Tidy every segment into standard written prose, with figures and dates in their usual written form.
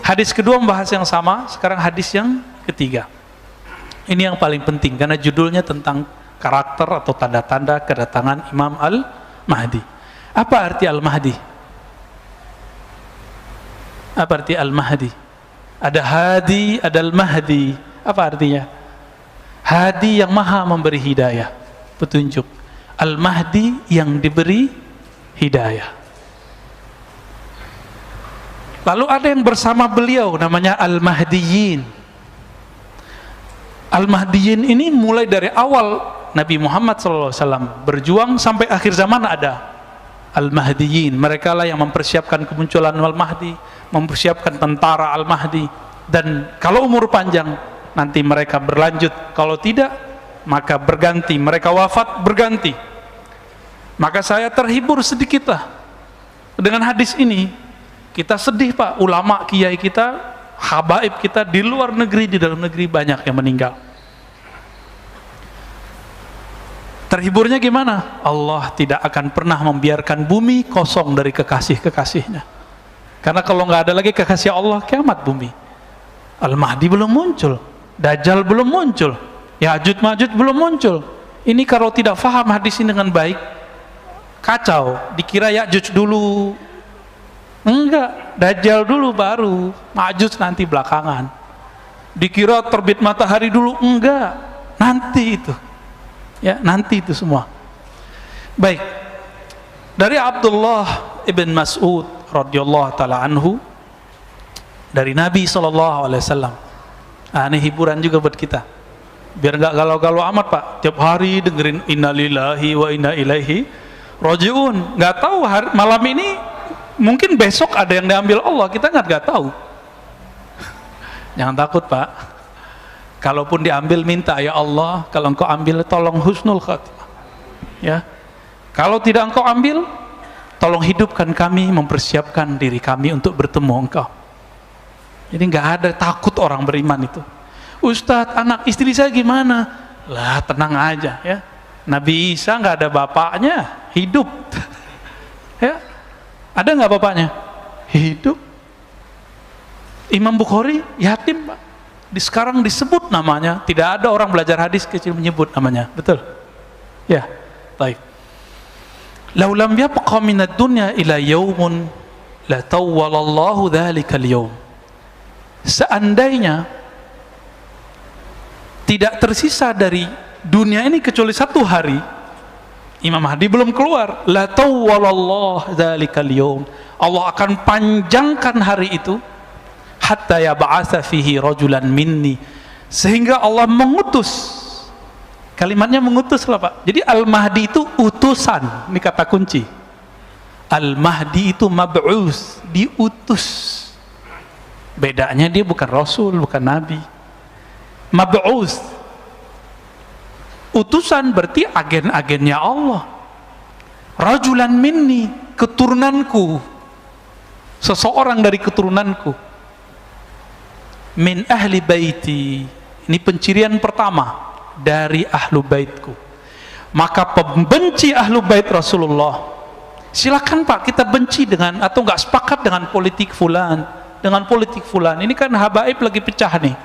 Hadis kedua membahas yang sama, sekarang hadis yang ketiga. Ini yang paling penting karena judulnya tentang karakter atau tanda-tanda kedatangan Imam Al-Mahdi. Apa arti Al-Mahdi? Apa arti Al-Mahdi? Ada Hadi, ada Al-Mahdi. Apa artinya? Hadi yang maha memberi hidayah, petunjuk. Al-Mahdi yang diberi hidayah. Lalu ada yang bersama beliau namanya Al-Mahdiyin. Al-Mahdiyin ini mulai dari awal Nabi Muhammad SAW berjuang sampai akhir zaman ada Al-Mahdiyin. Mereka lah yang mempersiapkan kemunculan Al-Mahdi, mempersiapkan tentara Al-Mahdi. Dan kalau umur panjang nanti mereka berlanjut, kalau tidak maka berganti, mereka wafat berganti. Maka saya terhibur sedikitlah dengan hadis ini. Kita sedih Pak, ulama kiai kita, habaib kita di luar negeri, di dalam negeri banyak yang meninggal. Terhiburnya gimana? Allah tidak akan pernah membiarkan bumi kosong dari kekasih-kekasihnya. Karena kalau nggak ada lagi kekasih Allah, kiamat bumi. Al-Mahdi belum muncul, Dajjal belum muncul, Ya'juj Ma'juj belum muncul. Ini kalau tidak faham hadis ini dengan baik, kacau. Dikira Ya'juj dulu, enggak, Dajjal dulu baru, Ma'juj nanti belakangan. Dikira terbit matahari dulu, enggak, nanti itu. Ya, nanti itu semua. Baik. Dari Abdullah ibn Mas'ud radhiyallahu taala anhu, dari Nabi SAW. Ini hiburan juga buat kita, biar nggak galau-galau amat Pak. Tiap hari dengerin innalillahi wa inna ilaihi rajiun. Nggak tahu malam ini mungkin besok ada yang diambil Allah, kita nggak tahu. Jangan takut Pak. Kalaupun diambil minta, ya Allah, kalau engkau ambil tolong husnul khatimah. Ya. Kalau tidak engkau ambil, tolong hidupkan kami, mempersiapkan diri kami untuk bertemu engkau. Jadi nggak ada takut orang beriman itu. Ustadz, anak istri saya gimana? Lah tenang aja ya. Nabi Isa nggak ada bapaknya, hidup. Ya, ada nggak bapaknya? Hidup. Imam Bukhari yatim Pak. Sekarang disebut namanya, tidak ada orang belajar hadis kecil menyebut namanya, betul? Ya, baik. Laulam yabqa minad dunya ila yaumun la tawwalallahu dzalikal yaum. Seandainya tidak tersisa dari dunia ini kecuali satu hari, Imam Mahdi belum keluar, la tawwalallahu dzalikal yaum. Allah akan panjangkan hari itu hatta yab'atsa fihi rajulan minni, sehingga Allah mengutus. Kalimatnya mengutus lah Pak. Jadi Al-Mahdi itu utusan, ini kata kunci. Al-Mahdi itu mab'us, diutus. Bedanya dia bukan Rasul, bukan Nabi. Mab'us, utusan berarti agen-agennya Allah. Rajulan minni, keturunanku, seseorang dari keturunanku. Min ahli baiti, ini pencirian pertama dari ahlu baitku. Maka pembenci ahlu bait Rasulullah, silakan Pak, kita benci dengan atau nggak sepakat dengan politik fulan, dengan politik fulan. Ini kan habaib lagi pecah nih,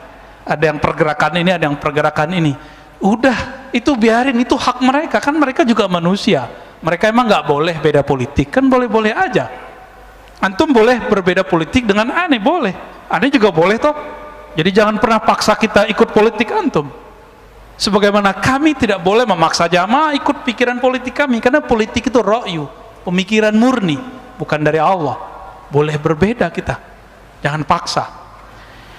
ada yang pergerakan ini, ada yang pergerakan ini. Udah, itu biarin, itu hak mereka, kan mereka juga manusia. Mereka emang nggak boleh beda politik, kan boleh-boleh aja. Antum boleh berbeda politik dengan aneh, boleh, aneh juga boleh toh. Jadi jangan pernah paksa kita ikut politik antum. Sebagaimana kami tidak boleh memaksa jamaah ikut pikiran politik kami, karena politik itu ra'yu, pemikiran murni, bukan dari Allah. Boleh berbeda kita, jangan paksa.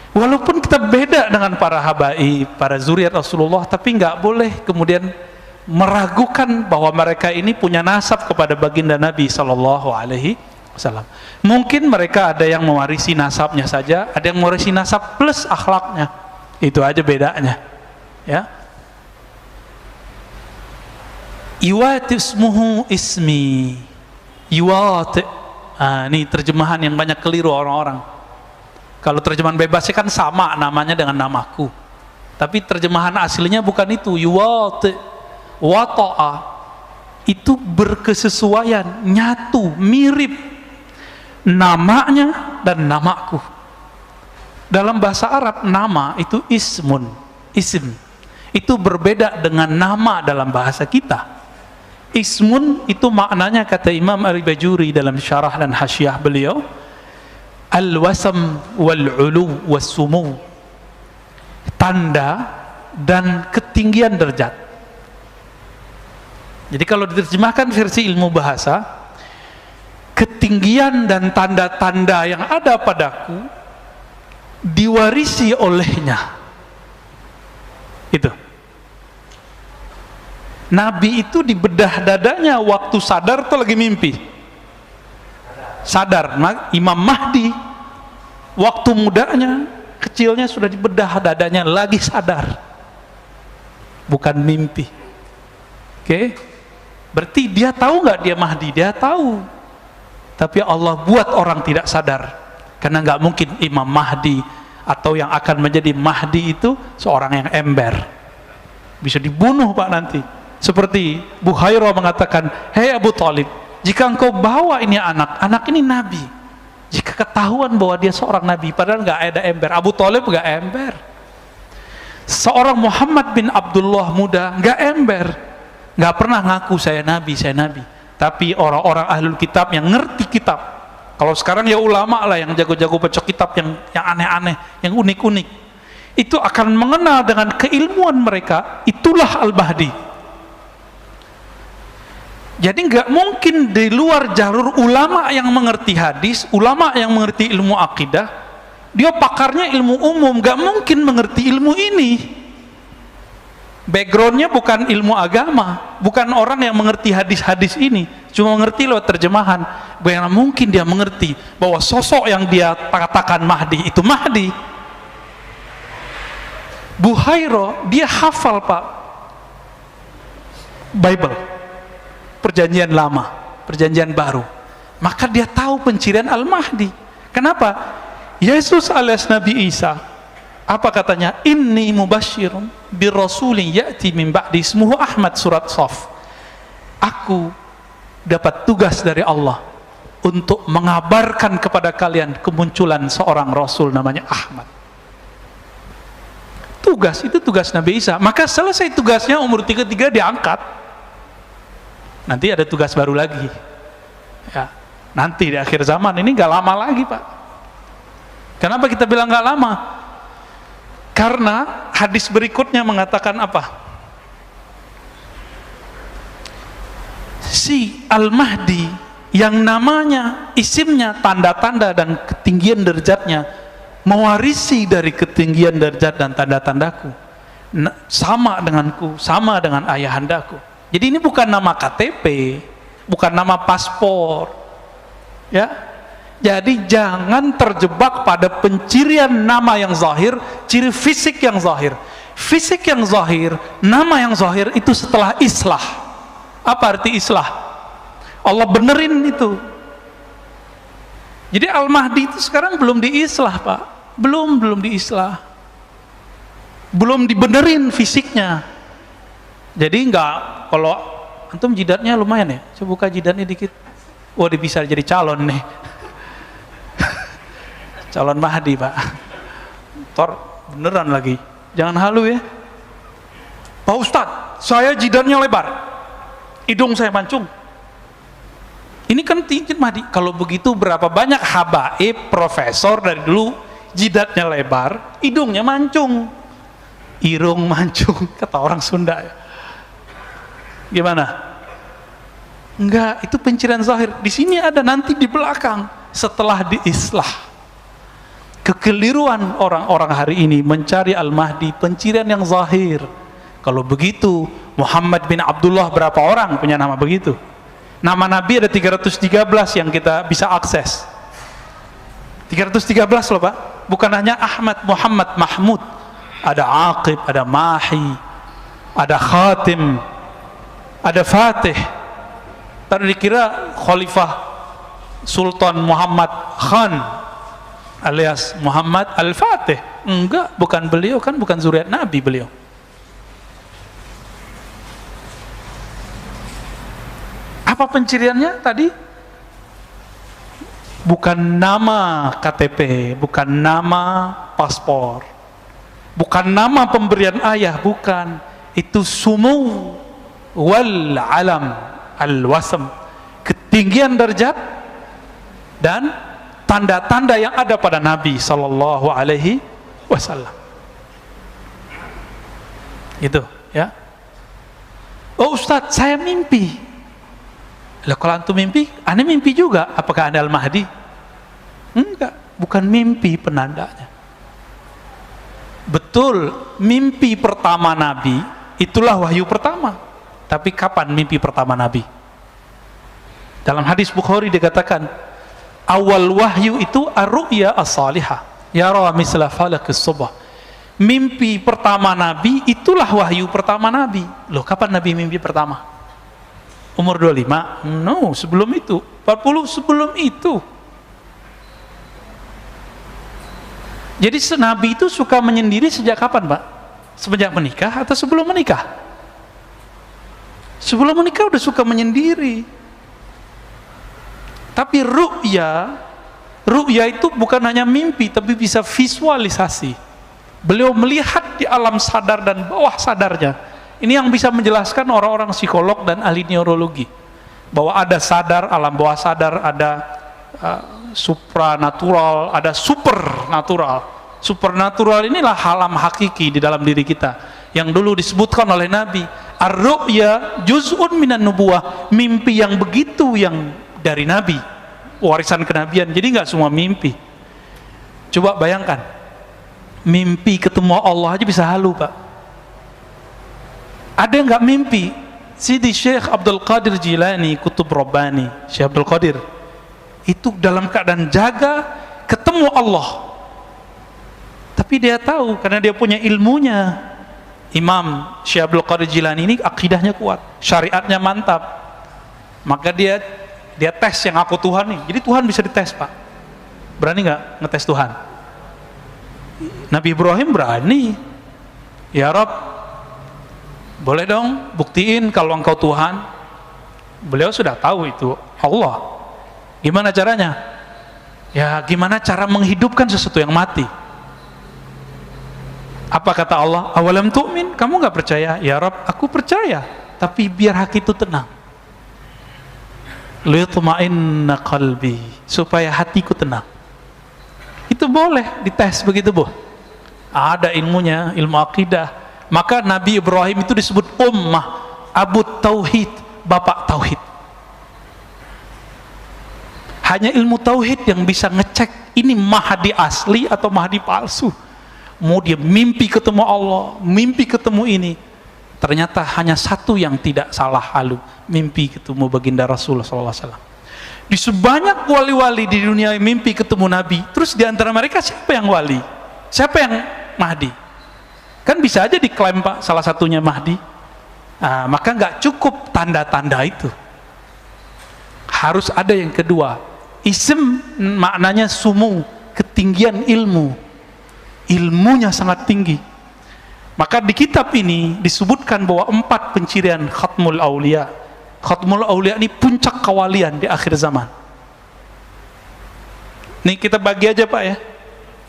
Walaupun kita beda dengan para habaib, para zuriat Rasulullah, tapi nggak boleh kemudian meragukan bahwa mereka ini punya nasab kepada baginda Nabi SAW. Mungkin mereka ada yang mewarisi nasabnya saja, ada yang mewarisi nasab plus akhlaknya, itu aja bedanya. Ya. Iwati ismuhu ismi, iwati. Ini terjemahan yang banyak keliru orang-orang. Kalau terjemahan bebasnya kan sama namanya dengan namaku, tapi terjemahan aslinya bukan itu. Iwati, wata'a, itu berkesesuaian, nyatu, mirip namanya dan namaku. Dalam bahasa Arab nama itu ismun, isim. Itu berbeda dengan nama dalam bahasa kita. Ismun itu maknanya, kata Imam Al-Bajuri dalam syarah dan hasyiah beliau, al-wasam wal-ulu was-sumu, tanda dan ketinggian derajat. Jadi kalau diterjemahkan versi ilmu bahasa, ketinggian dan tanda-tanda yang ada padaku diwarisi olehnya. Itu. Nabi itu di bedah dadanya waktu sadar atau lagi mimpi? Sadar. Imam Mahdi waktu mudanya, kecilnya sudah di bedah dadanya, lagi sadar, bukan mimpi. Oke? Berarti dia tahu nggak dia Mahdi? Dia tahu. Tapi Allah buat orang tidak sadar, karena nggak mungkin Imam Mahdi atau yang akan menjadi Mahdi itu seorang yang ember, bisa dibunuh Pak nanti. Seperti Buhairah mengatakan, hei Abu Talib, jika engkau bawa ini anak ini Nabi, jika ketahuan bahwa dia seorang Nabi, padahal nggak ada ember. Abu Talib nggak ember. Seorang Muhammad bin Abdullah muda nggak ember, nggak pernah ngaku saya Nabi. Tapi orang-orang ahlul kitab yang ngerti kitab, kalau sekarang ya ulama lah yang jago-jago baca kitab yang aneh-aneh, yang unik-unik, itu akan mengenal dengan keilmuan mereka, itulah Al-Mahdi. Jadi nggak mungkin di luar jalur ulama yang mengerti hadis, ulama yang mengerti ilmu akidah, dia pakarnya ilmu umum, nggak mungkin mengerti ilmu ini. Backgroundnya bukan ilmu agama, bukan orang yang mengerti hadis-hadis ini, cuma mengerti lewat terjemahan. Bagaimana mungkin dia mengerti bahwa sosok yang dia katakan Mahdi itu Mahdi? Buhairah dia hafal Pak Bible, Perjanjian Lama, Perjanjian Baru, maka dia tahu pencirian Al-Mahdi. Kenapa? Yesus alias Nabi Isa, apa katanya? Inni mubasyirun birrasulin ya'ti min ba'di ismuhu Ahmad, surat Shaf. Aku dapat tugas dari Allah untuk mengabarkan kepada kalian kemunculan seorang rasul namanya Ahmad. Tugas itu tugas Nabi Isa. Maka selesai tugasnya umur 33 diangkat. Nanti ada tugas baru lagi ya, nanti di akhir zaman. Ini gak lama lagi Pak. Kenapa kita bilang gak lama? Karena hadis berikutnya mengatakan apa? Si Al-Mahdi yang namanya, isimnya, tanda-tanda dan ketinggian derajatnya mewarisi dari ketinggian derajat dan tanda-tandaku, sama denganku, sama dengan ayahandaku. Jadi ini bukan nama KTP, bukan nama paspor, ya. Jadi jangan terjebak pada pencirian nama yang zahir, ciri fisik yang zahir. Fisik yang zahir, nama yang zahir itu setelah islah. Apa arti islah? Allah benerin itu. Jadi Al-Mahdi itu sekarang belum diislah Pak, belum diislah, belum dibenerin fisiknya. Jadi enggak, kalau antum jidatnya lumayan ya, coba buka jidatnya dikit, wah dia bisa jadi calon nih. Calon Mahdi Pak. Tor beneran lagi, jangan halu ya Pak Ustadz, saya jidatnya lebar, hidung saya mancung. Ini kan tinggi Mahdi. Kalau begitu berapa banyak habaib, profesor dari dulu jidatnya lebar, hidungnya mancung, irung mancung, kata orang Sunda ya. Gimana? Enggak, itu pencirian zahir. Di sini ada, nanti di belakang setelah diislah. Kekeliruan orang-orang hari ini mencari Al-Mahdi pencirian yang zahir. Kalau begitu Muhammad bin Abdullah berapa orang punya nama begitu? Nama Nabi ada 313 yang kita bisa akses. 313 loh Pak. Bukan hanya Ahmad, Muhammad, Mahmud. Ada Aqib, ada Mahi, ada Khatim, ada Fatih. Tadi dikira Khalifah Sultan Muhammad Khan alias Muhammad Al-Fatih. Enggak, bukan beliau, kan bukan zuriat Nabi beliau. Apa penciriannya tadi? bukan nama KTP, bukan nama paspor, bukan nama pemberian ayah, bukan. Itu sumu wal alam al-wasam, ketinggian derajat dan tanda-tanda yang ada pada Nabi sallallahu alaihi wasallam. Itu ya. Oh Ustadz, saya mimpi. Lah kalau antum mimpi, aneh mimpi juga. Apakah anda Al-Mahdi? Enggak, bukan mimpi penandanya. Betul, mimpi pertama Nabi itulah wahyu pertama. Tapi kapan mimpi pertama Nabi? Dalam hadis Bukhari dikatakan, awal wahyu itu ar-ru'ya as-salihah, yara misla falakis subah. Mimpi pertama Nabi itulah wahyu pertama Nabi. Loh, kapan Nabi mimpi pertama? Umur 25? No, sebelum itu. 40 sebelum itu. Jadi Nabi itu suka menyendiri sejak kapan, Pak? Semenjak menikah atau sebelum menikah? Sebelum menikah udah suka menyendiri. Tapi ru'ya itu bukan hanya mimpi, tapi bisa visualisasi. Beliau melihat di alam sadar dan bawah sadarnya. Ini yang bisa menjelaskan orang-orang psikolog dan ahli neurologi, bahwa ada sadar, alam bawah sadar, ada supranatural, ada supernatural. Supernatural inilah alam hakiki di dalam diri kita, yang dulu disebutkan oleh Nabi, ar-ru'ya juz'un minan nubuwah, mimpi yang begitu yang dari Nabi, warisan kenabian. Jadi nggak semua mimpi. Coba bayangkan, mimpi ketemu Allah aja bisa halu, Pak. Ada yang nggak mimpi? Sidi Syekh Abdul Qadir Jilani, Kutub Rabbani, Syekh Abdul Qadir itu dalam keadaan jaga ketemu Allah, tapi dia tahu karena dia punya ilmunya. Imam Syekh Abdul Qadir Jilani ini akidahnya kuat, syariatnya mantap, maka dia tes yang aku Tuhan nih. Jadi Tuhan bisa dites, Pak. Berani nggak ngetes Tuhan? Nabi Ibrahim berani. Ya Rabb, boleh dong buktiin kalau engkau Tuhan. Beliau sudah tahu itu Allah. Gimana caranya? Ya gimana cara menghidupkan sesuatu yang mati? Apa kata Allah? Awalam tu'min? Kamu nggak percaya? Ya Rabb, aku percaya, tapi biar hati itu tenang. Liyutma'inna qalbi, supaya hatiku tenang. Itu boleh dites begitu, Bu. Ada ilmunya, ilmu akidah. Maka Nabi Ibrahim itu disebut ummah, Abu Tauhid, bapak Tauhid. Hanya ilmu Tauhid yang bisa ngecek ini Mahdi asli atau Mahdi palsu. Mau dia mimpi ketemu Allah, mimpi ketemu ini, ternyata hanya satu yang tidak salah halu, mimpi ketemu baginda Rasulullah SAW. Di sebanyak wali-wali di dunia mimpi ketemu Nabi, terus di antara mereka siapa yang wali? Siapa yang Mahdi? Kan bisa aja diklaim, Pak, salah satunya Mahdi. Nah, maka nggak cukup tanda-tanda itu, harus ada yang kedua. Ism maknanya sumu, ketinggian ilmu, ilmunya sangat tinggi. Maka di kitab ini disebutkan bahwa 4 pencirian Khatmul Aulia. Khatmul Aulia ini puncak kewalian di akhir zaman. Nih kita bagi aja, Pak, ya,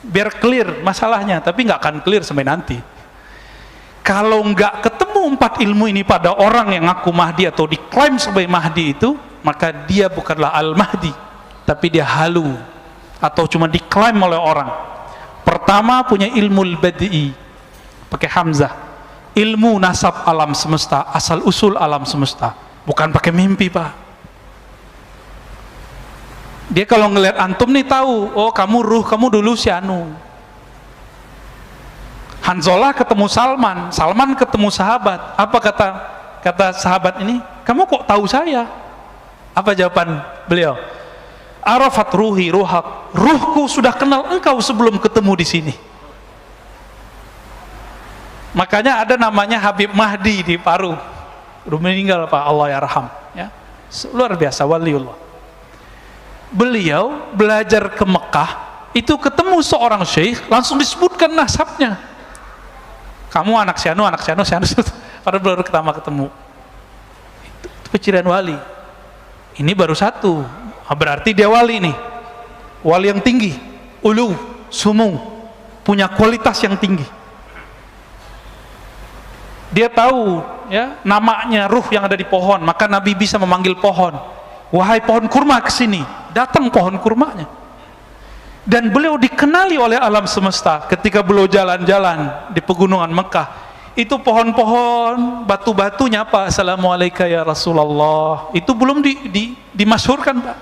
biar clear masalahnya, tapi nggak akan clear sampai nanti. Kalau nggak ketemu 4 ilmu ini pada orang yang ngaku Mahdi atau diklaim sebagai Mahdi itu, maka dia bukanlah Al-Mahdi, tapi dia halu atau cuma diklaim oleh orang. Pertama, punya ilmu badi, pakai hamzah, ilmu nasab alam semesta, asal usul alam semesta, bukan pakai mimpi, Pak. Dia kalau ngelihat antum nih tahu, oh kamu ruh, kamu dulu si anu. Hanzalah ketemu Salman, Salman ketemu sahabat. Apa kata sahabat ini? Kamu kok tahu saya? Apa jawaban beliau? Arafat ruhi ruhak, ruhku sudah kenal engkau sebelum ketemu di sini. Makanya ada namanya Habib Mahdi di Paru. Udah meninggal, Pak, Allah yarham, ya. Luar biasa waliullah. Beliau belajar ke Mekah, itu ketemu seorang syekh, langsung disebutkan nasabnya. Kamu anak si anu, pada baru pertama ketemu. Itu pencirian wali. Ini baru satu, berarti dia wali nih. wali yang tinggi, ulu, sumu, punya kualitas yang tinggi. Dia tahu ya namanya ruh yang ada di pohon, maka Nabi bisa memanggil pohon, wahai pohon kurma kesini, datang pohon kurmanya. Dan beliau dikenali oleh alam semesta ketika beliau jalan-jalan di pegunungan Mekah. Itu pohon-pohon, batu-batunya apa? Assalamualaikum ya Rasulullah. Itu belum dimasyhurkan, Pak.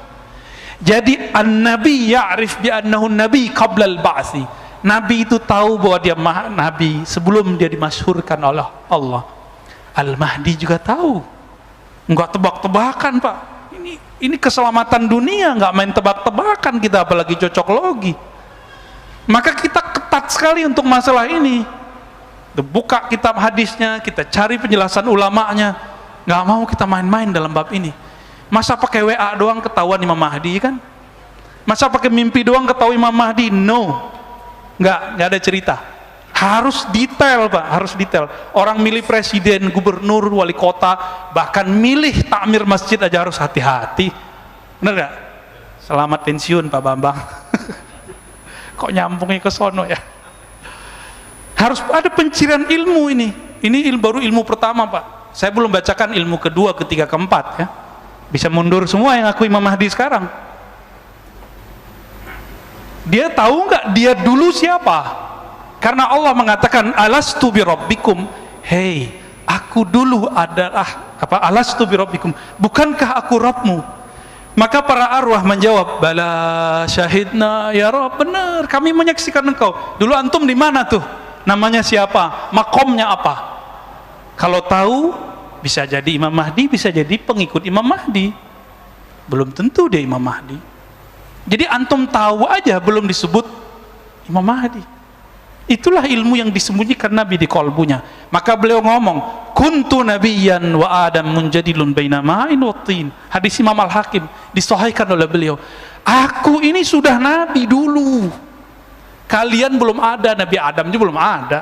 Jadi an-nabi ya'rif bi annahu nabi qabla al-ba'si. Nabi itu tahu bahwa dia nabi sebelum dia dimasyhurkan oleh Allah. Al-Mahdi juga tahu. Enggak tebak-tebakan, Pak. Ini keselamatan dunia, nggak main tebak-tebakan kita, apalagi cocok logi. Maka kita ketat sekali untuk masalah ini. Buka kitab hadisnya, kita cari penjelasan ulamanya. Nggak mau kita main-main dalam bab ini. Masa pakai WA doang ketahuan Imam Mahdi kan? Masa pakai mimpi doang ketahuan Imam Mahdi? No, nggak ada cerita. Harus detail, Pak, harus detail. Orang milih presiden, gubernur, wali kota, bahkan milih takmir masjid aja harus hati-hati. Bener gak? Selamat pensiun Pak Bambang. Kok nyambungnya ke sono ya? Harus ada pencirian ilmu ini. Ini baru ilmu pertama, Pak. Saya belum bacakan ilmu kedua, ketiga, keempat ya. Bisa mundur semua yang aku Imam Mahdi sekarang. Dia tahu nggak dia dulu siapa? Karena Allah mengatakan alastu bi rabbikum, hei, aku dulu adalah apa? Alastu bi rabbikum, bukankah aku Rabbmu? Maka para arwah menjawab, bala syahidna ya Rabb, benar, kami menyaksikan engkau. Dulu antum di mana tuh? Namanya siapa? Makomnya apa? Kalau tahu, bisa jadi Imam Mahdi, bisa jadi pengikut Imam Mahdi. Belum tentu dia Imam Mahdi. Jadi antum tahu aja belum disebut Imam Mahdi. Itulah ilmu yang disembunyikan Nabi di kolbunya. Maka beliau ngomong, kuntu nabiyyan wa adam munjadilun baina ma'in wa tin. Hadis Imam Al-Hakim disahihkan oleh beliau. Aku ini sudah nabi dulu. Kalian belum ada, Nabi Adam juga belum ada.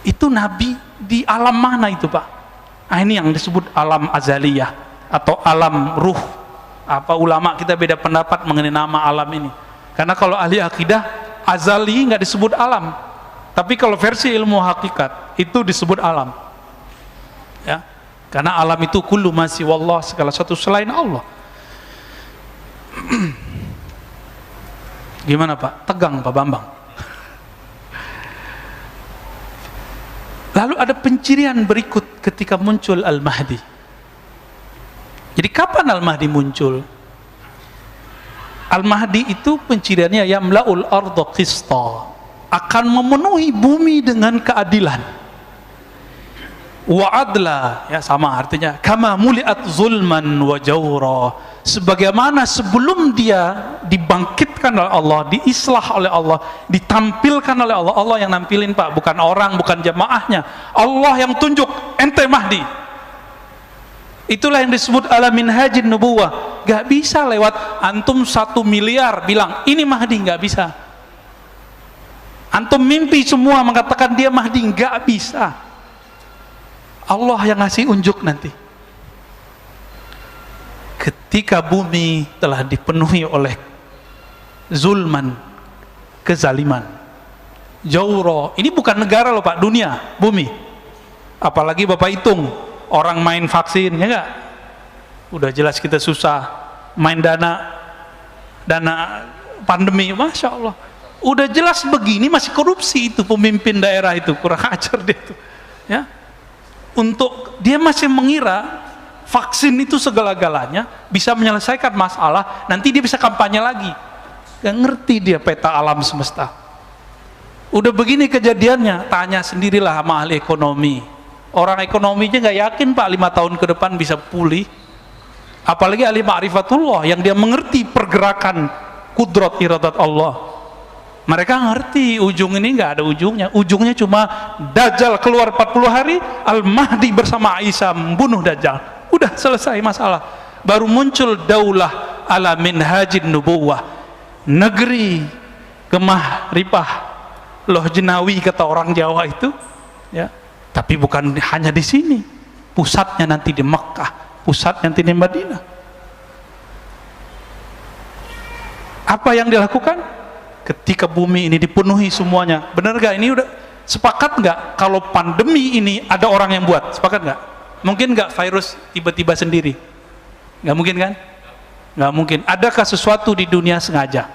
Itu nabi di alam mana itu, Pak? Nah, ini yang disebut alam azaliyah atau alam ruh. Apa ulama kita beda pendapat mengenai nama alam ini. Karena kalau ahli akidah azali nggak disebut alam, tapi kalau versi ilmu hakikat itu disebut alam ya, karena alam itu kullu ma siwallah, segala sesuatu selain Allah. Gimana Pak? Tegang Pak Bambang. Lalu ada pencirian berikut ketika muncul Al-Mahdi. Jadi kapan Al-Mahdi muncul? Al-Mahdi itu penciriannya yamla'ul arda qista, akan memenuhi bumi dengan keadilan. Wa adla, ya sama artinya, kama muliat zulman wa jawra, sebagaimana sebelum dia dibangkitkan oleh Allah, diislah oleh Allah, ditampilkan oleh Allah. Allah yang nampilin, Pak, bukan orang, bukan jamaahnya. Allah yang tunjuk, ente Mahdi. Itulah yang disebut ala minhajin nubuwah. Gak bisa lewat antum 1 miliar bilang ini Mahdi, gak bisa. Antum mimpi semua mengatakan dia Mahdi, gak bisa. Allah yang ngasih unjuk nanti. Ketika bumi telah dipenuhi oleh zulman, kezaliman, jawro, ini bukan negara loh Pak, dunia, bumi. Apalagi Bapak hitung orang main vaksin, ya enggak? Udah jelas kita susah, main dana pandemi, Masya Allah. Udah jelas begini masih korupsi itu pemimpin daerah itu, kurang ajar dia tuh. Ya, untuk dia masih mengira vaksin itu segala-galanya bisa menyelesaikan masalah, nanti dia bisa kampanye lagi. Gak ngerti dia peta alam semesta. Udah begini kejadiannya, tanya sendirilah sama ahli ekonomi. Orang ekonominya nggak yakin Pak 5 tahun ke depan bisa pulih. Apalagi ahli ma'rifatullah yang dia mengerti pergerakan kudrat iradat Allah. Mereka ngerti ujung ini nggak ada ujungnya. Ujungnya cuma Dajjal keluar 40 hari, Al-Mahdi bersama Isa membunuh Dajjal. Udah selesai masalah. Baru muncul daulah ala minhajin nubuwah, negeri gemah ripah loh jenawi kata orang Jawa itu, ya. Tapi bukan hanya di sini, pusatnya nanti di Mekah, pusatnya nanti di Madinah. Apa yang dilakukan? Ketika bumi ini dipenuhi semuanya, benar gak? Ini udah sepakat nggak kalau pandemi ini ada orang yang buat? Sepakat nggak? Mungkin nggak virus tiba-tiba sendiri? Nggak mungkin kan? Nggak mungkin. Adakah sesuatu di dunia sengaja?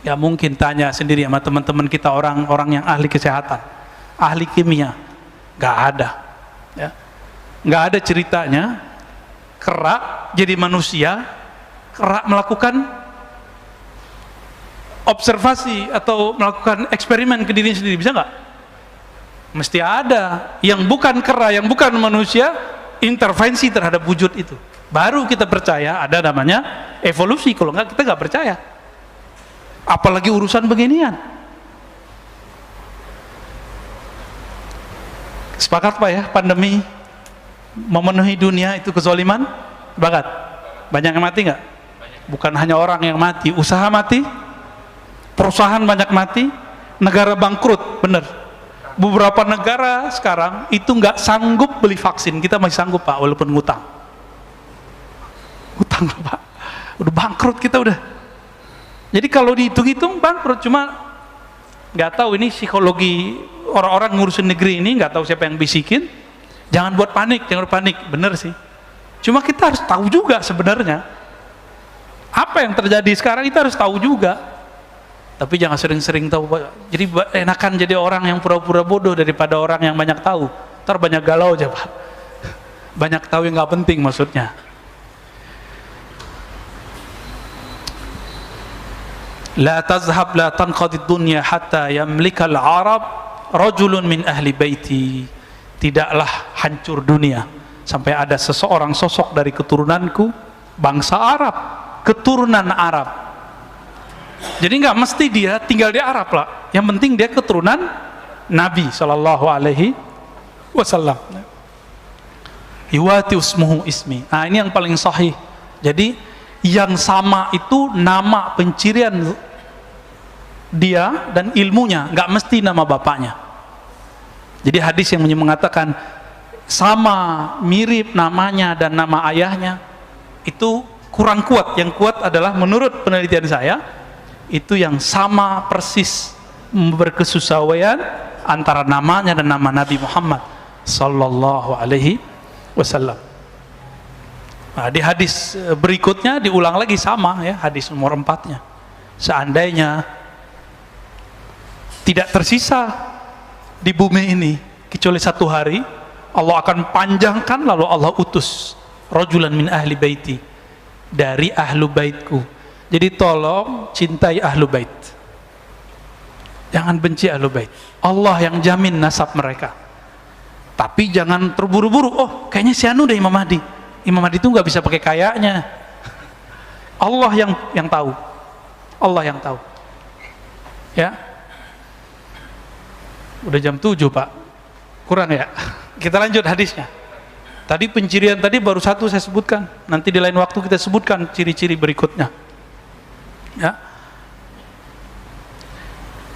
Nggak mungkin. Tanya sendiri sama teman-teman kita, orang-orang yang ahli kesehatan, ahli kimia. Nggak ada. Ya. Nggak ada ceritanya kera jadi manusia, kera melakukan observasi atau melakukan eksperimen ke diri sendiri. Bisa nggak? Mesti ada yang bukan kera, yang bukan manusia, intervensi terhadap wujud itu. Baru kita percaya ada namanya evolusi. Kalau nggak, kita nggak percaya. Apalagi urusan beginian. Sepakat Pak ya, pandemi memenuhi dunia itu kezaliman? Sepakat? Banyak yang mati nggak? Bukan hanya orang yang mati, usaha mati, perusahaan banyak mati, negara bangkrut, bener. Beberapa negara sekarang itu nggak sanggup beli vaksin. Kita masih sanggup Pak, walaupun ngutang. Utang Pak, udah bangkrut kita udah. Jadi kalau dihitung-hitung bangkrut, cuma nggak tahu ini psikologi orang-orang ngurusin negeri ini, nggak tahu siapa yang bisikin. Jangan buat panik, jangan buat panik, bener sih. Cuma kita harus tahu juga sebenarnya apa yang terjadi sekarang, kita harus tahu juga. Tapi jangan sering-sering tahu. Jadi enakan jadi orang yang pura-pura bodoh daripada orang yang banyak tahu. Ntar banyak galau aja Pak. Banyak tahu yang nggak penting maksudnya. La tazhab la tanqadid dunya hatta yamlikal Arab rajulun min ahli baiti. Tidaklah hancur dunia sampai ada seseorang sosok dari keturunanku, bangsa Arab, keturunan Arab. Jadi nggak mesti dia tinggal di Arab lah. Yang penting dia keturunan Nabi Shallallahu Alaihi Wasallam. Iwati usmuhu ismi. Nah ini yang paling sahih. Jadi yang sama itu nama pencirian dia dan ilmunya, nggak mesti nama bapaknya. Jadi hadis yang mengatakan sama, mirip namanya dan nama ayahnya itu kurang kuat. Yang kuat adalah menurut penelitian saya, itu yang sama persis berkesesuaian antara namanya dan nama Nabi Muhammad Sallallahu Alaihi Wasallam. Nah, di hadis berikutnya diulang lagi sama ya, hadis nomor 4-nya. Seandainya tidak tersisa di bumi ini kecuali 1 hari, Allah akan panjangkan, lalu Allah utus rajulan min ahli baiti, dari ahlu baitku. Jadi tolong cintai ahlu bait, jangan benci ahlu bait. Allah yang jamin nasab mereka. Tapi jangan terburu-buru, oh kayaknya si anu deh Imam Mahdi. Imam Mahdi itu nggak bisa pakai kayaknya. Allah yang tahu. Allah yang tahu. Ya. Udah jam 7 Pak. Kurang ya. Kita lanjut hadisnya. Tadi pencirian tadi baru 1 saya sebutkan. Nanti di lain waktu kita sebutkan ciri-ciri berikutnya. Ya.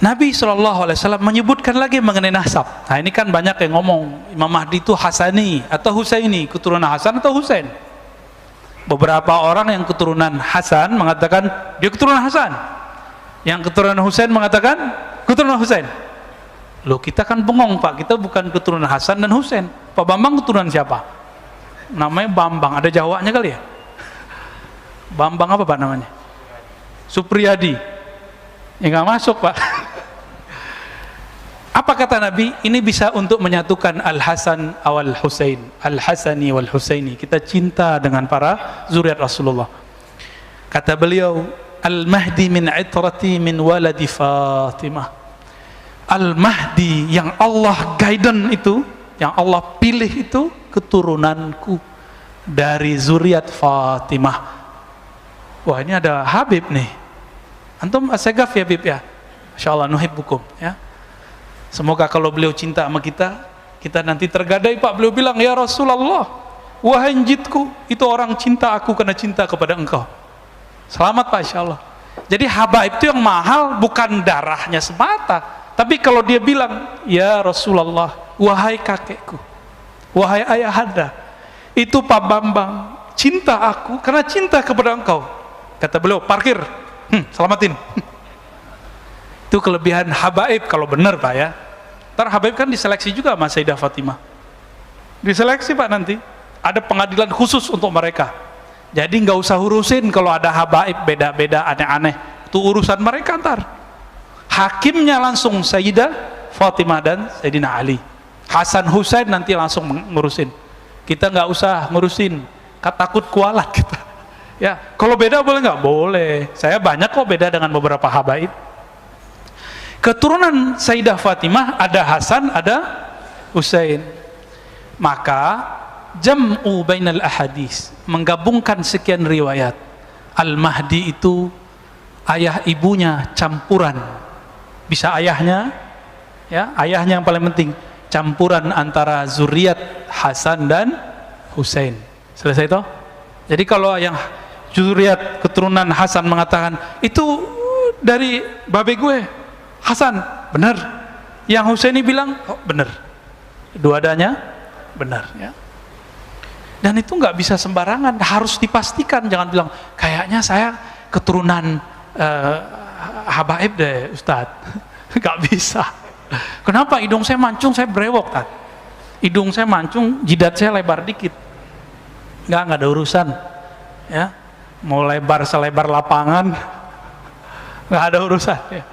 Nabi SAW menyebutkan lagi mengenai nasab. Nah ini kan banyak yang ngomong Imam Mahdi itu Hasani atau Husaini, keturunan Hasan atau Husain. Beberapa orang yang keturunan Hasan mengatakan dia keturunan Hasan, yang keturunan Husain mengatakan keturunan Husain. Loh kita kan bengong Pak, kita bukan keturunan Hasan dan Husain. Pak Bambang keturunan siapa? Namanya Bambang, ada Jawanya kali ya? Bambang apa Pak namanya? Supriyadi. Ya nggak masuk Pak. Apa kata Nabi? Ini bisa untuk menyatukan Al-Hasan wal Husain, Al-Hasani wal Husaini. Kita cinta dengan para zuriat Rasulullah. Kata beliau, Al-Mahdi min itrati min waladi Fatimah. Al-Mahdi yang Allah guidance itu, yang Allah pilih itu keturunanku dari zuriat Fatimah. Wah ini ada Habib nih. Antum asegaf ya Habib ya. Insyaallah nuhibbukum ya. Semoga kalau beliau cinta sama kita, kita nanti tergadai Pak. Beliau bilang, ya Rasulullah, wahai jidku, itu orang cinta aku karena cinta kepada engkau. Selamat Pak insyaallah. Jadi habaib itu yang mahal bukan darahnya semata, tapi kalau dia bilang, ya Rasulullah, wahai kakekku, wahai ayahanda, itu Pak Bambang cinta aku karena cinta kepada engkau. Kata beliau, parkir, selamatin. Itu kelebihan habaib kalau benar Pak ya. Ntar habaib kan diseleksi juga sama Sayyidah Fatimah. Diseleksi Pak nanti. Ada pengadilan khusus untuk mereka. Jadi nggak usah urusin kalau ada habaib beda-beda aneh-aneh. Itu urusan mereka ntar. Hakimnya langsung Sayyidah Fatimah dan Sayyidina Ali. Hasan Husain nanti langsung ngurusin. Kita nggak usah ngurusin. Takut kualat kita. Ya, kalau beda boleh nggak? Boleh. Saya banyak kok beda dengan beberapa habaib. Keturunan Sayyidah Fatimah ada Hasan, ada Husain. Maka jam'u bainal ahadis, menggabungkan sekian riwayat. Al-Mahdi itu ayah ibunya campuran. Bisa ayahnya, ya, ayahnya yang paling penting, campuran antara zuriat Hasan dan Husain. Selesai toh? Jadi kalau yang zuriat keturunan Hasan mengatakan itu dari babe gue Hasan, benar. Yang Husaini bilang, oh, benar. Dua-duanya benar, ya. Dan itu nggak bisa sembarangan, harus dipastikan. Jangan bilang kayaknya saya keturunan habaib deh Ustadz. Nggak bisa. Kenapa? Hidung saya mancung, saya brewok kan. Hidung saya mancung, jidat saya lebar dikit. Nggak ada urusan, ya. Mau lebar selebar lapangan, nggak ada urusan, ya.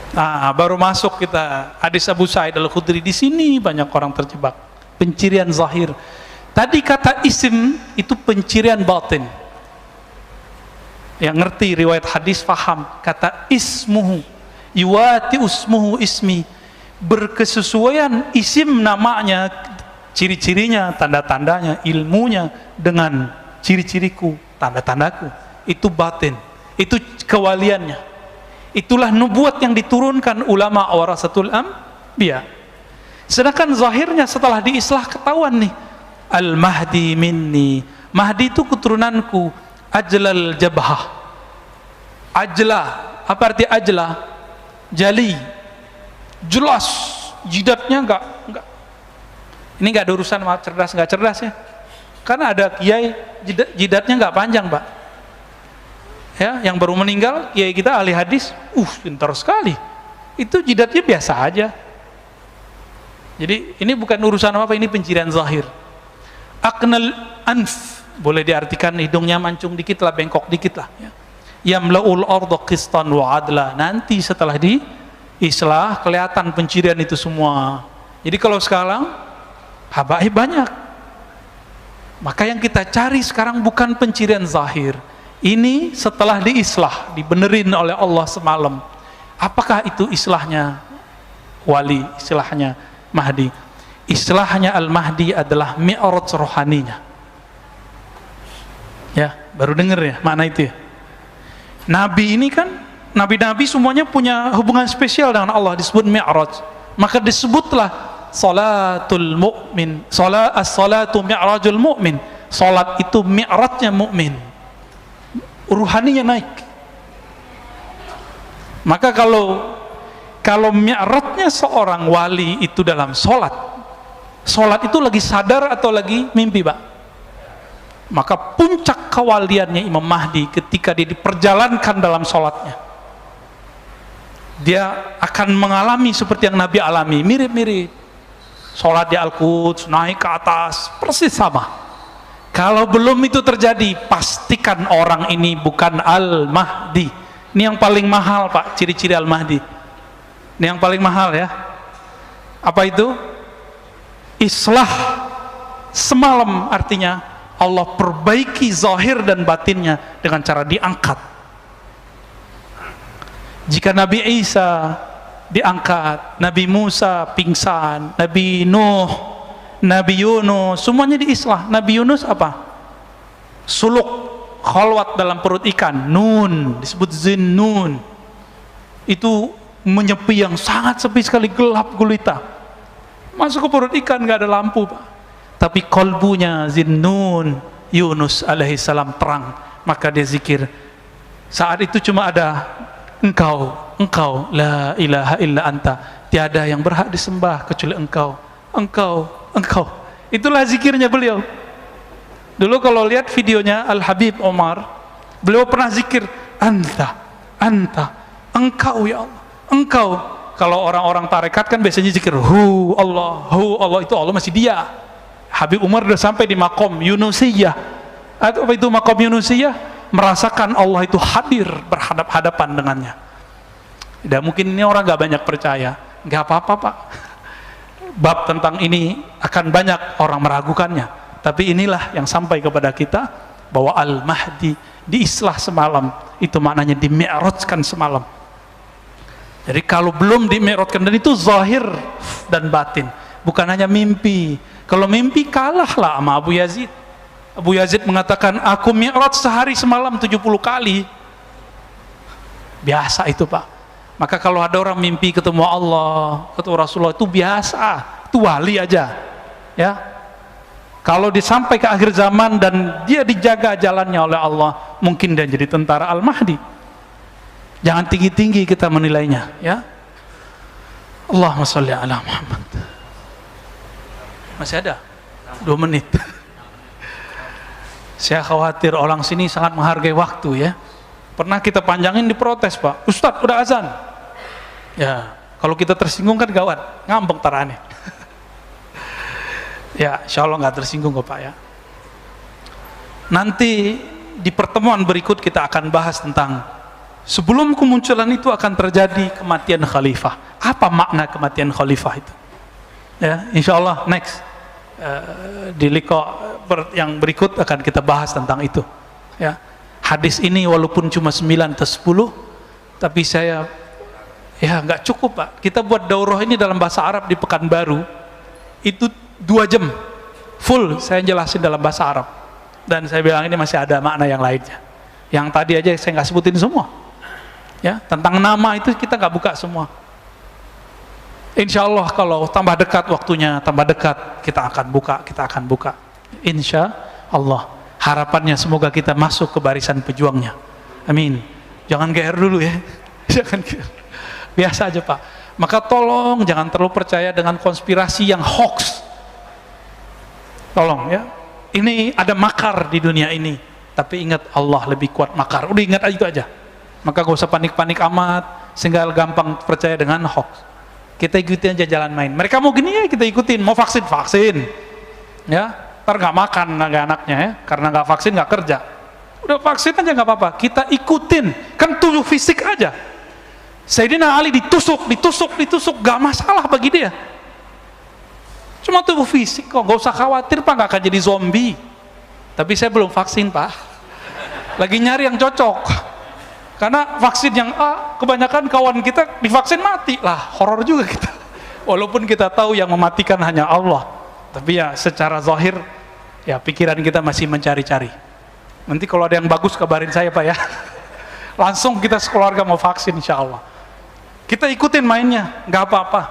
Nah, baru masuk kita hadis Abu Sa'id Al-Khudri. Di sini banyak orang terjebak. Pencirian zahir. Tadi kata isim itu pencirian batin. Yang ngerti riwayat hadis paham. Kata ismuhu yuwati usmuhu ismi, berkesesuaian isim namanya, ciri-cirinya, tanda-tandanya, ilmunya dengan ciri-ciriku, tanda-tandaku. Itu batin. Itu kewaliannya. Itulah nubuat yang diturunkan ulama warasatul anbiya. Sedangkan zahirnya setelah diislah ketahuan nih, Al-Mahdi minni. Mahdi itu keturunanku. Ajlal jabhah. Ajla, apa arti ajla? Jali. Jelas, jidatnya enggak. Ini enggak ada urusan sama cerdas enggak cerdas ya. Karena ada kiai jidatnya enggak panjang, Pak. Ya, yang baru meninggal kiai kita ahli hadis, pintar sekali. Itu jidatnya biasa aja. Jadi ini bukan urusan apa, ini pencirian zahir. Aqnal anf, boleh diartikan hidungnya mancung dikit lah, bengkok dikit lah, ya. Yamlaul arda qistan wa adla. Nanti setelah diislah kelihatan pencirian itu semua. Jadi kalau sekarang habaib banyak. Maka yang kita cari sekarang bukan pencirian zahir. Ini setelah diislah, dibenerin oleh Allah semalam. Apakah itu islahnya wali, islahnya Mahdi? Islahnya Al-Mahdi adalah mi'raj rohaninya. Ya, baru dengar ya makna itu ya. Nabi ini kan, nabi-nabi semuanya punya hubungan spesial dengan Allah, disebut mi'raj. Maka disebutlah salatul mu'min, as-salatu mi'rajul mu'min. Salat itu mi'rajnya mukmin. Ruhaninya naik. Maka kalau mi'rajnya seorang wali itu dalam sholat itu lagi sadar atau lagi mimpi, Pak? Maka puncak kewaliannya Imam Mahdi ketika dia diperjalankan dalam sholatnya, dia akan mengalami seperti yang Nabi alami, mirip-mirip. Sholat di Al-Quds, naik ke atas, persis sama. Kalau belum itu terjadi, pastikan orang ini bukan Al-Mahdi. Ini yang paling mahal, Pak, ciri-ciri Al-Mahdi. Ini yang paling mahal ya. Apa itu? Islah semalam, artinya Allah perbaiki zahir dan batinnya dengan cara diangkat. Jika Nabi Isa diangkat, Nabi Musa pingsan, Nabi Nuh, Nabi Yunus, semuanya diislah. Nabi Yunus apa? Suluk, khalwat dalam perut ikan, nun, disebut zinnun. Itu menyepi yang sangat sepi sekali, gelap gulita. Masuk ke perut ikan, gak ada lampu, Pak. Tapi kolbunya zinnun, Yunus alaihissalam terang. Maka dia zikir. Saat itu cuma ada engkau, la ilaha illa anta. Tiada yang berhak disembah kecuali engkau. Engkau. Itulah zikirnya beliau. Dulu kalau lihat videonya Al Habib Omar, beliau pernah zikir, anta, engkau ya Allah, engkau. Kalau orang-orang tarekat kan biasanya zikir hu Allah, itu Allah masih dia. Habib Umar sudah sampai di makom Yunusiyah. Atau apa itu makom Yunusiyah? Merasakan Allah itu hadir berhadap-hadapan dengannya. Dan mungkin ini orang gak banyak percaya. Gak apa-apa Pak, bab tentang ini akan banyak orang meragukannya, tapi inilah yang sampai kepada kita, bahwa Al-Mahdi diislah semalam, itu maknanya di-mi'rajkan semalam. Jadi kalau belum di-mi'rajkan, dan itu zahir dan batin, bukan hanya mimpi. Kalau mimpi kalahlah sama Abu Yazid. Abu Yazid mengatakan, aku mi'raj sehari semalam 70 kali. Biasa itu Pak. Maka kalau ada orang mimpi ketemu Allah, ketemu Rasulullah, itu biasa, itu wali aja, ya. Kalau disampai ke akhir zaman dan dia dijaga jalannya oleh Allah, mungkin dia jadi tentara Al-Mahdi. Jangan tinggi-tinggi kita menilainya, ya. Allahumma sholli ala Muhammad. Masih ada 2 menit. Saya khawatir orang sini sangat menghargai waktu, ya. Pernah kita panjangin, diprotes Pak, Ustadz udah azan. Ya, kalau kita tersinggung kan gawat, ngambek tarane. Ya, insya Allah nggak tersinggung kok Pak ya. Nanti di pertemuan berikut kita akan bahas tentang sebelum kemunculan itu akan terjadi kematian khalifah. Apa makna kematian khalifah itu? Ya, insya Allah next di liqa yang berikut akan kita bahas tentang itu. Ya. Hadis ini walaupun cuma 9 atau 10, tapi saya nggak cukup Pak. Kita buat daurah ini dalam bahasa Arab di Pekanbaru itu 2 jam full saya jelasin dalam bahasa Arab, dan saya bilang ini masih ada makna yang lainnya. Yang tadi aja saya nggak sebutin semua. Ya, tentang nama itu kita nggak buka semua. Insya Allah kalau tambah dekat waktunya, tambah dekat kita akan buka. Insya Allah. Harapannya semoga kita masuk ke barisan pejuangnya. Amin. Jangan GR dulu ya. Jangan GR. Biasa aja Pak. Maka tolong jangan terlalu percaya dengan konspirasi yang hoax. Tolong ya. Ini ada makar di dunia ini. Tapi ingat, Allah lebih kuat makar. Udah ingat aja itu aja. Maka gak usah panik-panik amat, sehingga gampang percaya dengan hoax. Kita ikutin aja jalan main. Mereka mau gini ya kita ikutin. Mau vaksin. Ya. Ntar nggak makan nggak anaknya ya, karena nggak vaksin nggak kerja. Udah vaksin aja nggak apa-apa, kita ikutin, kan tubuh fisik aja. Sayyidina Ali ditusuk, nggak masalah bagi dia. Cuma tubuh fisik kok, nggak usah khawatir Pak, nggak akan jadi zombie. Tapi saya belum vaksin Pak, lagi nyari yang cocok. Karena vaksin yang A, kebanyakan kawan kita divaksin mati lah, horor juga kita. Walaupun kita tahu yang mematikan hanya Allah, tapi ya secara zahir ya pikiran kita masih mencari-cari. Nanti kalau ada yang bagus kabarin saya Pak ya. Langsung kita sekeluarga mau vaksin insya Allah. Kita ikutin mainnya, nggak apa-apa.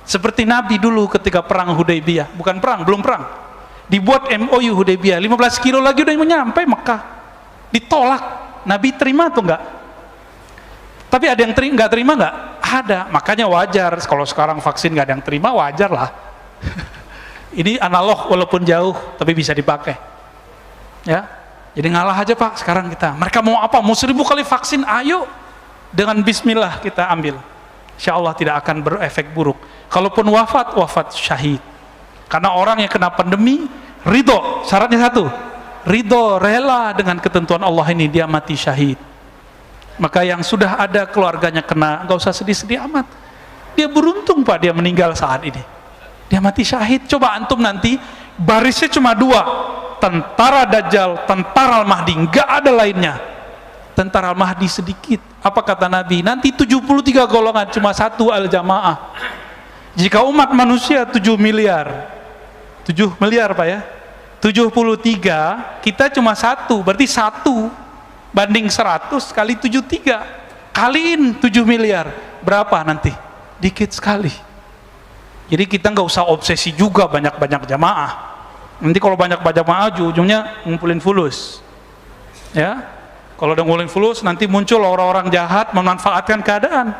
Seperti Nabi dulu ketika perang Hudaybiyah, belum perang. Dibuat MOU Hudaybiyah, 15 kilo lagi udah mau nyampe Mekah. Ditolak, Nabi terima atau enggak? Tapi ada yang nggak terima nggak? Ada, makanya wajar kalau sekarang vaksin nggak ada yang terima, wajar lah. Ini analog walaupun jauh tapi bisa dipakai ya. Jadi ngalah aja Pak sekarang kita. Mereka mau apa? Mau 1000 kali vaksin, ayo dengan bismillah kita ambil, insya Allah tidak akan berefek buruk. Kalaupun wafat syahid. Karena orang yang kena pandemi ridho, syaratnya 1, ridho, rela dengan ketentuan Allah ini, dia mati syahid. Maka yang sudah ada keluarganya kena, gak usah sedih-sedih amat, dia beruntung Pak, dia meninggal saat ini, dia mati syahid. Coba antum nanti barisnya cuma 2, tentara Dajjal, tentara Al-Mahdi, nggak ada lainnya. Tentara Al-Mahdi sedikit. Apa kata Nabi? Nanti 73 golongan, cuma 1 al-jamaah. Jika umat manusia 7 miliar Pak ya, 73, kita cuma 1, berarti 1 banding 100 kali 73, kaliin 7 miliar, berapa nanti? Dikit sekali. Jadi kita nggak usah obsesi juga banyak-banyak jamaah. Nanti kalau banyak jamaah ujungnya ngumpulin fulus. Ya, kalau udah ngumpulin fulus nanti muncul orang-orang jahat memanfaatkan keadaan.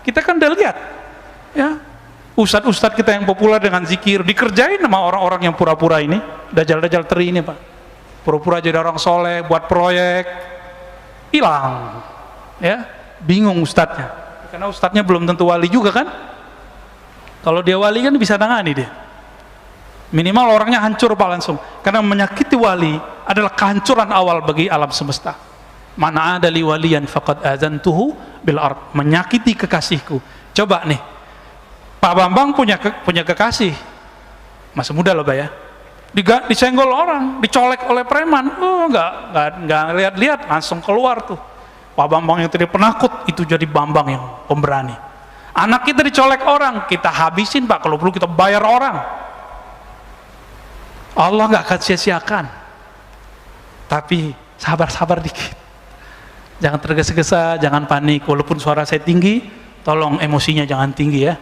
Kita kan udah lihat, ya, ustadz-ustadz kita yang populer dengan zikir dikerjain sama orang-orang yang pura-pura ini, dajjal-dajjal teri ini Pak. pura-pura jadi orang soleh, buat proyek, hilang, ya, bingung ustadznya, karena ustadznya belum tentu wali juga kan. Kalau dia wali kan bisa nangani dia, minimal orangnya hancur pak langsung, karena menyakiti wali adalah kehancuran awal bagi alam semesta. Mana ada li waliyan faqad azantuhu bil ard, menyakiti kekasihku. Coba nih, Pak Bambang punya kekasih, masih muda loh Pak ya, disenggol orang, dicolek oleh preman, nggak lihat-lihat, langsung keluar tuh. Pak Bambang yang tadi penakut itu jadi Bambang yang pemberani. Anak kita dicolek orang, kita habisin Pak, kalau perlu kita bayar orang. Allah nggak akan sia-siakan, tapi sabar-sabar dikit. Jangan tergesa-gesa, jangan panik. Walaupun suara saya tinggi, tolong emosinya jangan tinggi ya.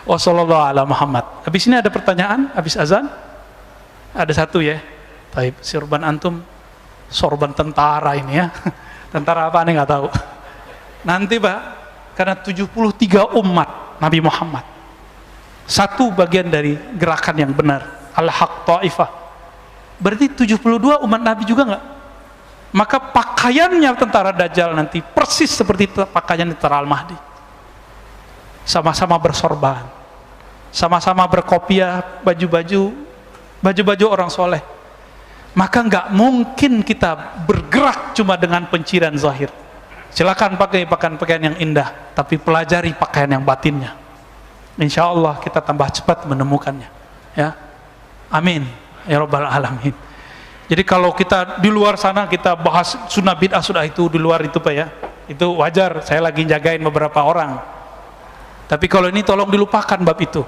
Wassallallahu ala Muhammad. Habis ini ada pertanyaan, habis azan? Ada satu ya. Baik, sorban antum, sorban tentara ini ya. Tentara apa nih nggak tahu. Nanti Pak, karena 73 umat Nabi Muhammad, satu bagian dari gerakan yang benar, Al-Haq Ta'ifah. Berarti 72 umat Nabi juga nggak? Maka pakaiannya tentara Dajjal nanti persis seperti pakaian tentara Al-Mahdi. Sama-sama bersorban, sama-sama berkopiah, baju-baju orang soleh. Maka nggak mungkin kita bergerak cuma dengan penciran zahir. Silakan pakai pakaian yang indah, tapi pelajari pakaian yang batinnya. Insya Allah kita tambah cepat menemukannya. Ya, amin ya rabbal alamin. Jadi kalau kita di luar sana kita bahas sunnah bid'ah sudah itu di luar itu Pak ya, itu wajar. Saya lagi jagain beberapa orang. Tapi kalau ini tolong dilupakan bab itu.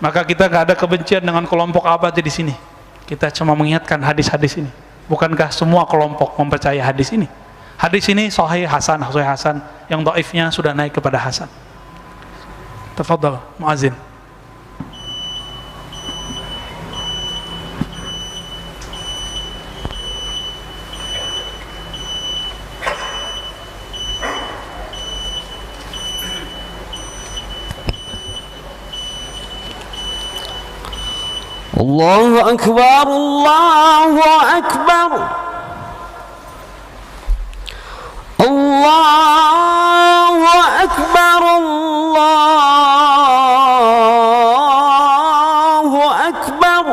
Maka kita nggak ada kebencian dengan kelompok apa aja di sini. Kita cuma mengingatkan hadis-hadis ini. Bukankah semua kelompok mempercayai hadis ini? Hadis ini sahih hasan, yang dhaifnya sudah naik kepada hasan. Tafadhal muazin. Allahu Akbar, Allahu Akbar, Allahu Akbar, Allahu Akbar.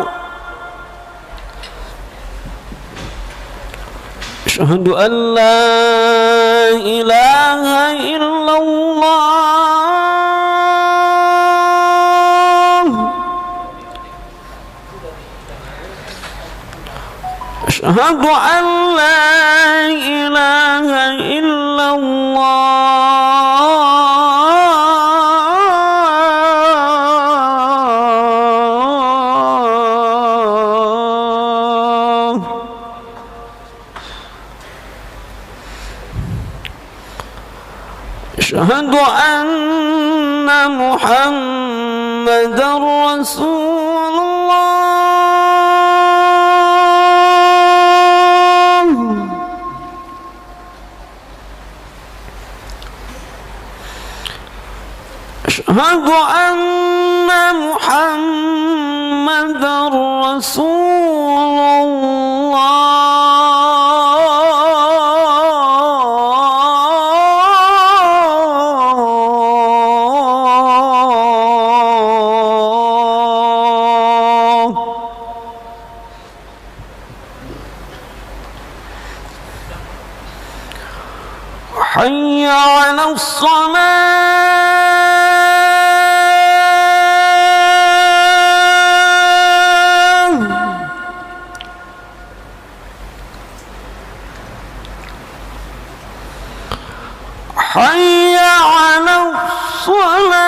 Asyhadu an la ilaha illallah. Asyhadu an la ilaha illallah. Asyhadu anna Muhammadar Rasulullah. Asyhadu anna Muhammadar Rasulullah. Hayya 'alas shalah. Hayya 'alas shalah.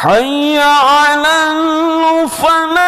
Hayya 'alal falah.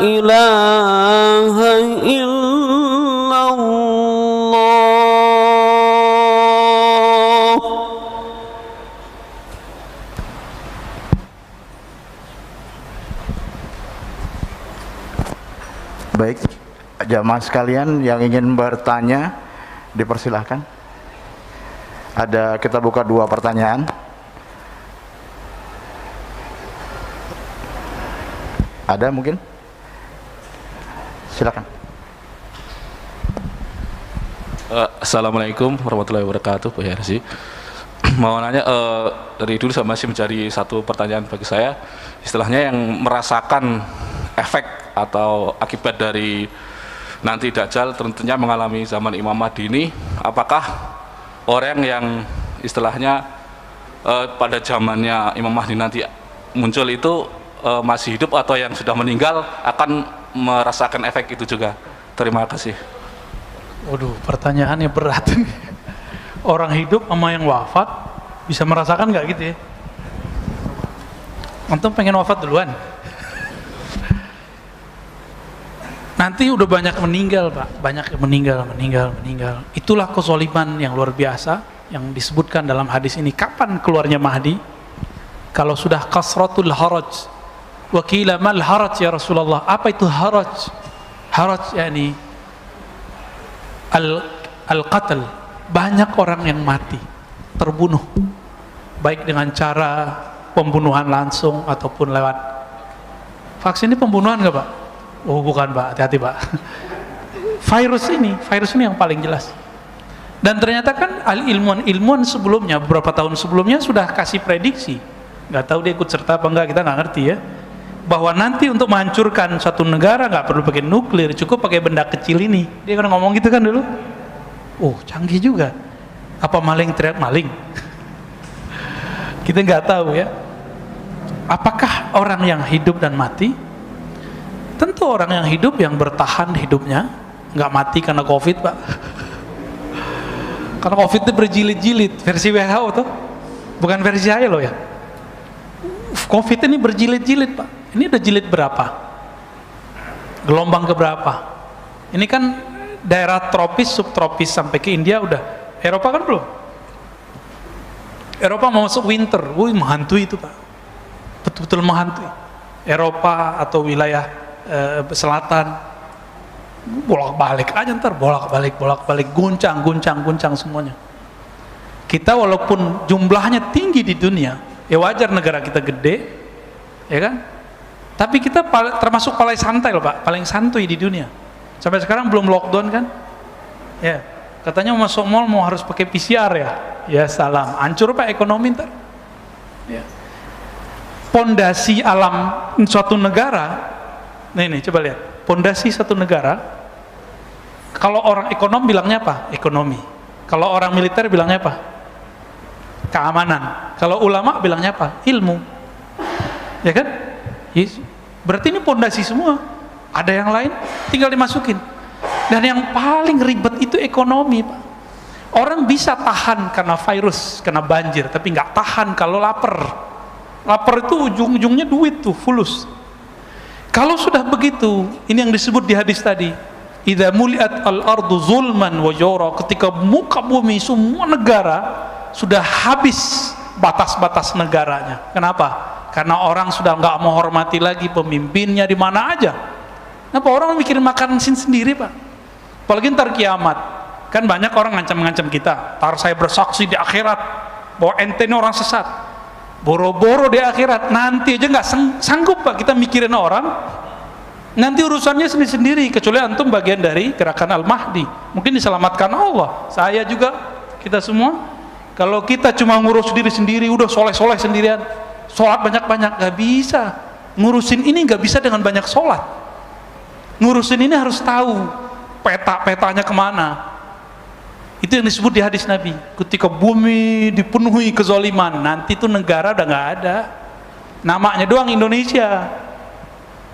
إله إلا الله. Baik, jamaah sekalian yang ingin bertanya dipersilahkan. Kita buka 2 pertanyaan. Ada mungkin? Silakan. Assalamualaikum warahmatullahi wabarakatuh, Pak Yarsi. Mau nanya, dari dulu saya masih mencari satu pertanyaan bagi saya, istilahnya yang merasakan efek atau akibat dari nanti Dajjal tentunya mengalami zaman Imam Mahdi ini, apakah orang yang istilahnya pada zamannya Imam Mahdi nanti muncul itu masih hidup atau yang sudah meninggal akan merasakan efek itu juga? Terima kasih. Waduh, pertanyaannya berat. Orang hidup sama yang wafat bisa merasakan nggak gitu ya? Antum pengen wafat duluan? Nanti udah banyak meninggal, Pak. Banyak yang meninggal. Itulah kezaliman yang luar biasa yang disebutkan dalam hadis ini. Kapan keluarnya Mahdi? Kalau sudah kasratul haraj. Wa qila mal haraj ya Rasulullah. Apa itu haraj? Haraj yakni al-qatl. Banyak orang yang mati, terbunuh. Baik dengan cara pembunuhan langsung ataupun lewat vaksin. Ini pembunuhan enggak, Pak? Oh bukan, Pak, hati-hati, Pak. virus ini yang paling jelas. Dan ternyata kan ilmuwan sebelumnya, beberapa tahun sebelumnya sudah kasih prediksi. Nggak tahu dia ikut serta apa enggak, kita nggak ngerti ya. Bahwa nanti untuk menghancurkan suatu negara nggak perlu pakai nuklir, cukup pakai benda kecil ini. Dia kan ngomong gitu kan dulu. Oh canggih juga. Apa maling teriak maling? Kita nggak tahu ya. Apakah orang yang hidup dan mati? Tentu orang yang hidup, yang bertahan hidupnya, nggak mati karena COVID, Pak. Karena COVID itu berjilid-jilid, versi WHO tuh, bukan versi saya loh ya. COVID ini berjilid-jilid, Pak. Ini udah jilid berapa? Gelombang keberapa? Ini kan daerah tropis, subtropis sampai ke India udah. Eropa kan belum. Eropa mau masuk winter, menghantui itu, Pak. Betul-betul menghantui. Eropa atau wilayah selatan bolak-balik aja, ntar bolak-balik guncang semuanya. Kita walaupun jumlahnya tinggi di dunia, ya wajar negara kita gede, ya kan? Tapi kita termasuk paling santai loh, Pak, paling santuy di dunia. Sampai sekarang belum lockdown kan? Ya, katanya mau masuk mall mau harus pakai PCR ya. Ya salam, hancur Pak ekonomi ntar. Ya. Pondasi alam suatu negara. Nih, coba lihat. Pondasi satu negara, kalau orang ekonom bilangnya apa? Ekonomi. Kalau orang militer bilangnya apa? Keamanan. Kalau ulama bilangnya apa? Ilmu. Ya kan? Yes. Berarti ini pondasi semua. Ada yang lain tinggal dimasukin. Dan yang paling ribet itu ekonomi, Pak. Orang bisa tahan karena virus, karena banjir, tapi nggak tahan kalau lapar. Lapar itu ujung-ujungnya duit tuh, fulus. Kalau sudah begitu, ini yang disebut di hadis tadi, idza muliat al-ardu zulman wa jawra, ketika muka bumi semua negara sudah habis batas-batas negaranya. Kenapa? Karena orang sudah nggak menghormati lagi pemimpinnya di mana aja. Kenapa? Orang mikirin makan sendiri, Pak. Apalagi ntar kiamat. Kan banyak orang ngancam-ngancam kita, tar saya bersaksi di akhirat bahwa ente ini orang sesat. Boro-boro di akhirat, nanti aja nggak sanggup, Pak, kita mikirin orang. Nanti urusannya sendiri-sendiri, kecuali antum bagian dari gerakan Al-Mahdi, mungkin diselamatkan Allah. Saya juga, kita semua. Kalau kita cuma ngurus diri sendiri, udah soleh-soleh sendirian, sholat banyak-banyak, nggak bisa. Ngurusin ini nggak bisa dengan banyak sholat. Ngurusin ini harus tahu peta-petanya kemana. Itu yang disebut di hadis Nabi, ketika bumi dipenuhi kezaliman, nanti itu negara udah nggak ada. Namanya doang Indonesia,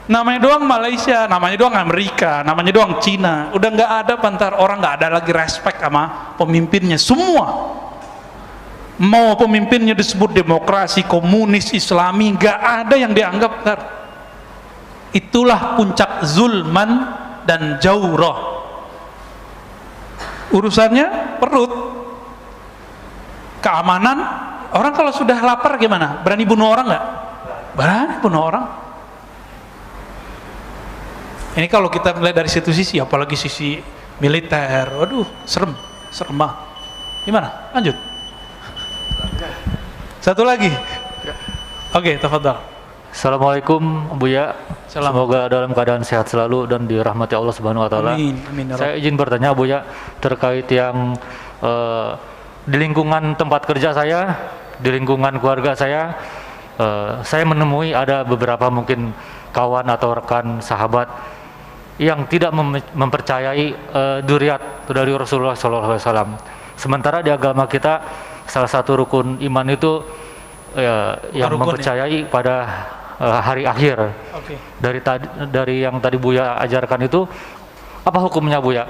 namanya doang Malaysia, namanya doang Amerika, namanya doang Cina. Udah nggak ada, pantar orang nggak ada lagi respect sama pemimpinnya. Semua mau pemimpinnya disebut demokrasi, komunis, Islami, nggak ada yang dianggap. Itulah puncak zulman dan jaurah. Urusannya perut, keamanan. Orang kalau sudah lapar gimana? Berani bunuh orang nggak? Berani bunuh orang. Ini kalau kita melihat dari situ sisi, apalagi sisi militer, waduh, serem mah. Gimana? Lanjut. Satu lagi. Oke, tafadhal. Assalamualaikum Buya. Salam. Semoga dalam keadaan sehat selalu dan dirahmati Allah Subhanahu wa taala. Amin. Amin. Saya izin bertanya Buya terkait yang di lingkungan tempat kerja saya, di lingkungan keluarga saya menemui ada beberapa mungkin kawan atau rekan sahabat yang tidak mempercayai dzurriyyat dari Rasulullah SAW. Sementara di agama kita salah satu rukun iman itu yang rukun, mempercayai pada hari akhir. Oke. Dari yang tadi Buya ajarkan itu, apa hukumnya Buya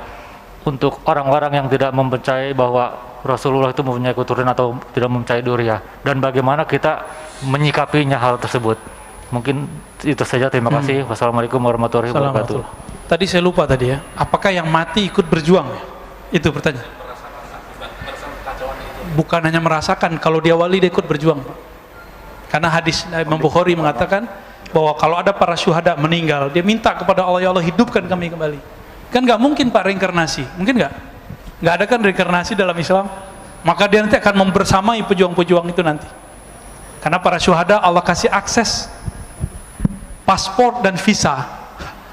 untuk orang-orang yang tidak mempercayai bahwa Rasulullah itu mempunyai keturunan atau tidak mempercayai dzurriyyah, dan bagaimana kita menyikapinya hal tersebut? Mungkin itu saja, terima kasih. Wassalamualaikum warahmatullahi wabarakatuh. Tadi saya lupa tadi ya, apakah yang mati ikut berjuang? Itu pertanyaan. Bukan hanya merasakan, kalau dia wali dia ikut berjuang, Pak. Karena hadis Imam Bukhari mengatakan bahwa kalau ada para syuhada meninggal, dia minta kepada Allah, ya Allah hidupkan kami kembali. Kan nggak mungkin Pak reinkarnasi, mungkin nggak? Nggak ada kan reinkarnasi dalam Islam. Maka dia nanti akan membersamai pejuang-pejuang itu nanti. Karena para syuhada Allah kasih akses paspor dan visa,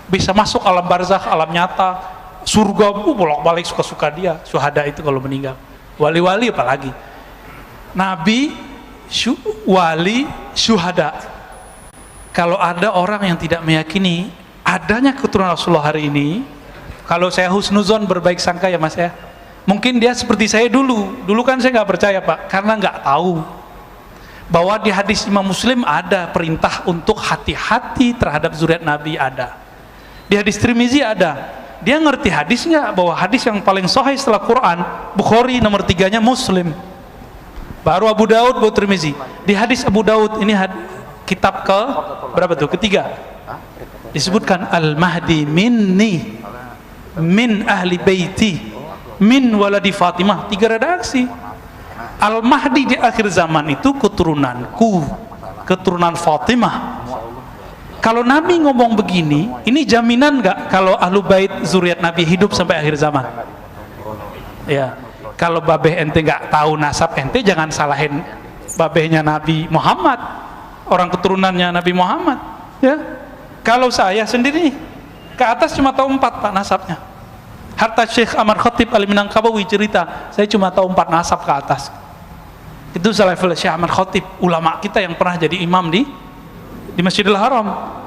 bisa masuk alam barzakh, alam nyata, surga, bolak-balik suka-suka dia. Syuhada itu kalau meninggal. Wali-wali apalagi. Nabi, wali, syuhada. Kalau ada orang yang tidak meyakini adanya keturunan Rasulullah hari ini, kalau saya husnuzon, berbaik sangka ya Mas ya, mungkin dia seperti saya dulu kan saya nggak percaya Pak, karena nggak tahu bahwa di hadis Imam Muslim ada perintah untuk hati-hati terhadap zuriat Nabi, ada di hadis Tirmizi ada. Dia ngerti hadis nggak, bahwa hadis yang paling sahih setelah Quran Bukhari, nomor 3-nya Muslim, baru Abu Daud, baru Tirmizi. Di hadis Abu Daud ini kitab ke berapa tuh? Ketiga, disebutkan Al-Mahdi minni, min ahli baiti, min waladi Fatimah. 3 redaksi. Al-Mahdi di akhir zaman itu keturunanku, keturunan Fatimah. Kalau Nabi ngomong begini, ini jaminan nggak kalau ahlu bait zuriat Nabi hidup sampai akhir zaman? Ya, kalau babeh ente nggak tahu nasab ente, jangan salahin babehnya Nabi Muhammad, orang keturunannya Nabi Muhammad. Ya, kalau saya sendiri ke atas cuma tahu 4 Pak nasabnya. Harta Syekh Ahmad Khatib Al-Minangkabawi cerita, saya cuma tahu 4 nasab ke atas. Itu selevel Syekh Ahmad Khatib, ulama kita yang pernah jadi imam di Masjidil Haram.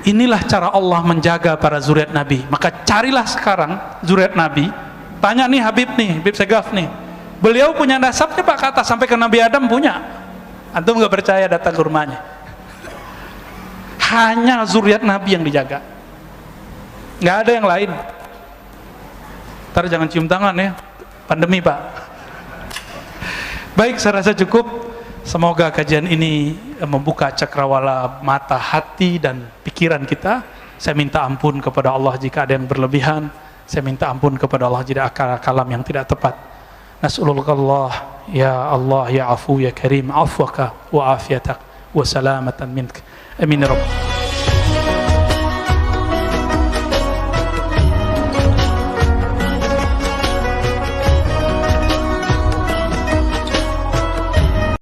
Inilah cara Allah menjaga para zuriat Nabi. Maka carilah sekarang zuriat Nabi, tanya nih Habib Segaf nih, beliau punya nasabnya Pak ke atas sampai ke Nabi Adam punya. Antum nggak percaya, datang ke rumahnya. Hanya zuriat Nabi yang dijaga, nggak ada yang lain. Ntar jangan cium tangan ya, pandemi Pak. Baik, saya rasa cukup. Semoga kajian ini membuka cakrawala mata hati dan pikiran kita. Saya minta ampun kepada Allah jika ada yang berlebihan. Saya minta ampun kepada Allah jika ada kalam yang tidak tepat. Nas'alullah ya Allah ya afu ya karim, afwaka wa afiyatak wa salamatan mink. Amin ya Rabb.